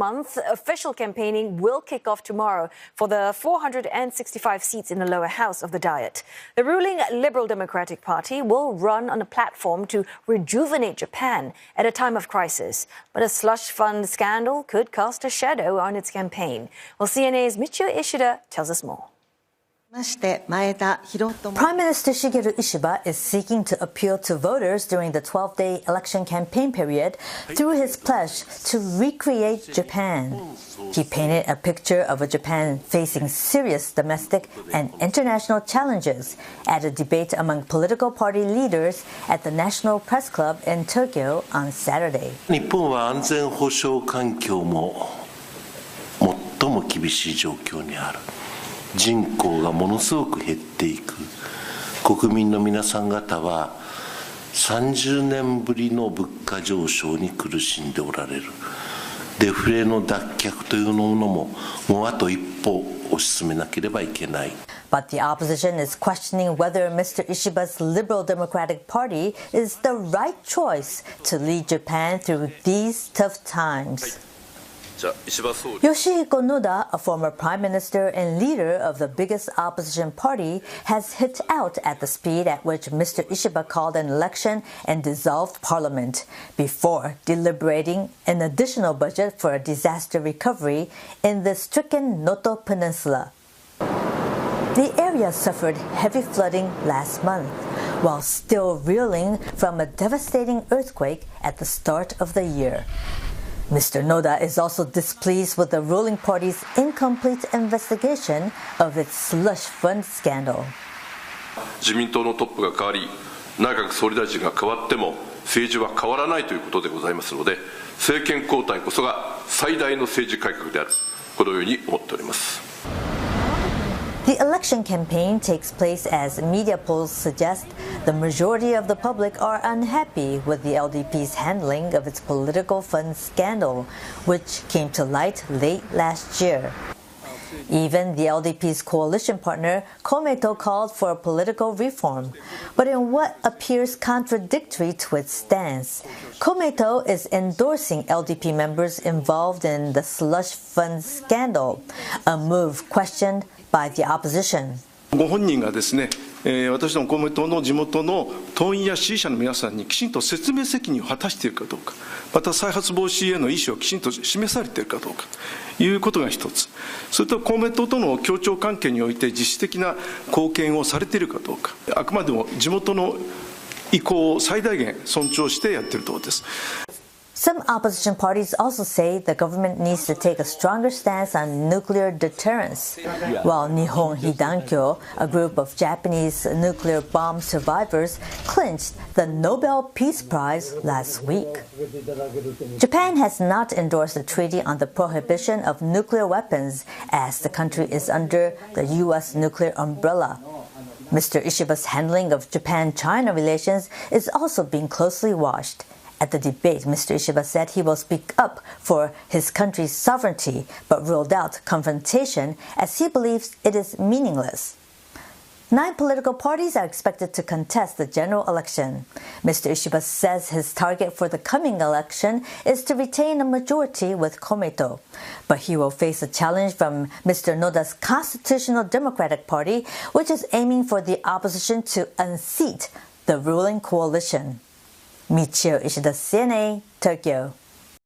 Month, official campaigning will kick off tomorrow for the 465 seats in the lower house of the Diet. The ruling Liberal Democratic Party will run on a platform to rejuvenate Japan at a time of crisis. But a slush fund scandal could cast a shadow on its campaign. Well, CNA's Michiyo Ishida tells us more. Prime Minister Shigeru Ishiba is seeking to appeal to voters during the 12-day election campaign period through his pledge to recreate Japan. He painted a picture of a Japan facing serious domestic and international challenges at a debate among political party leaders at the National Press Club in Tokyo on Saturday. 日本は安全保障環境も最も厳しい状況にある。人口がものすごく減っていく。国民の皆さん方は30年ぶりの物価上昇に苦しんでおられる。デフレの脱却というものももうあと一歩推し進めなければいけない。 But the opposition is questioning whether Mr. Ishiba's Liberal Democratic Party is the right choice to lead Japan through these tough times. Yoshihiko Noda, a former prime minister and leader of the biggest opposition party, has hit out at the speed at which Mr. Ishiba called an election and dissolved parliament before deliberating an additional budget for a disaster recovery in the stricken Noto Peninsula. The area suffered heavy flooding last month, while still reeling from a devastating earthquake at the start of the year. Mr. Noda is also displeased with the ruling party's incomplete investigation of its slush fund scandal. 自民党のトップが変わり、内閣総理大臣が変わっても政治は変わらないということでございますので、政権交代こそが最大の政治改革である、このように思っております。 The election campaign takes place as media polls suggest the majority of the public are unhappy with the LDP's handling of its political fund scandal, which came to light late last year. Even the LDP's coalition partner, Komeito, called for political reform. But in what appears contradictory to its stance, Komeito is endorsing LDP members involved in the slush fund scandal, a move questioned by the opposition. ご本人がですね、私ども公明党の地元の党員や支持者の皆さんにきちんと説明責任を果たしているかどうか、また再発防止への意思をきちんと示されているかどうかということが一つ、それと公明党との協調関係において実質的な貢献をされているかどうか、あくまでも地元の意向を最大限尊重してやっているところです。 Some opposition parties also say the government needs to take a stronger stance on nuclear deterrence, while Nihon Hidankyo, a group of Japanese nuclear bomb survivors, clinched the Nobel Peace Prize last week. Japan has not endorsed a treaty on the prohibition of nuclear weapons as the country is under the U.S. nuclear umbrella. Mr. Ishiba's handling of Japan-China relations is also being closely watched. At the debate, Mr. Ishiba said he will speak up for his country's sovereignty, but ruled out confrontation as he believes it is meaningless. 9 political parties are expected to contest the general election. Mr. Ishiba says his target for the coming election is to retain a majority with Komeito, but he will face a challenge from Mr. Noda's Constitutional Democratic Party, which is aiming for the opposition to unseat the ruling coalition. Michiyo, Ishida, CNA, Tokyo.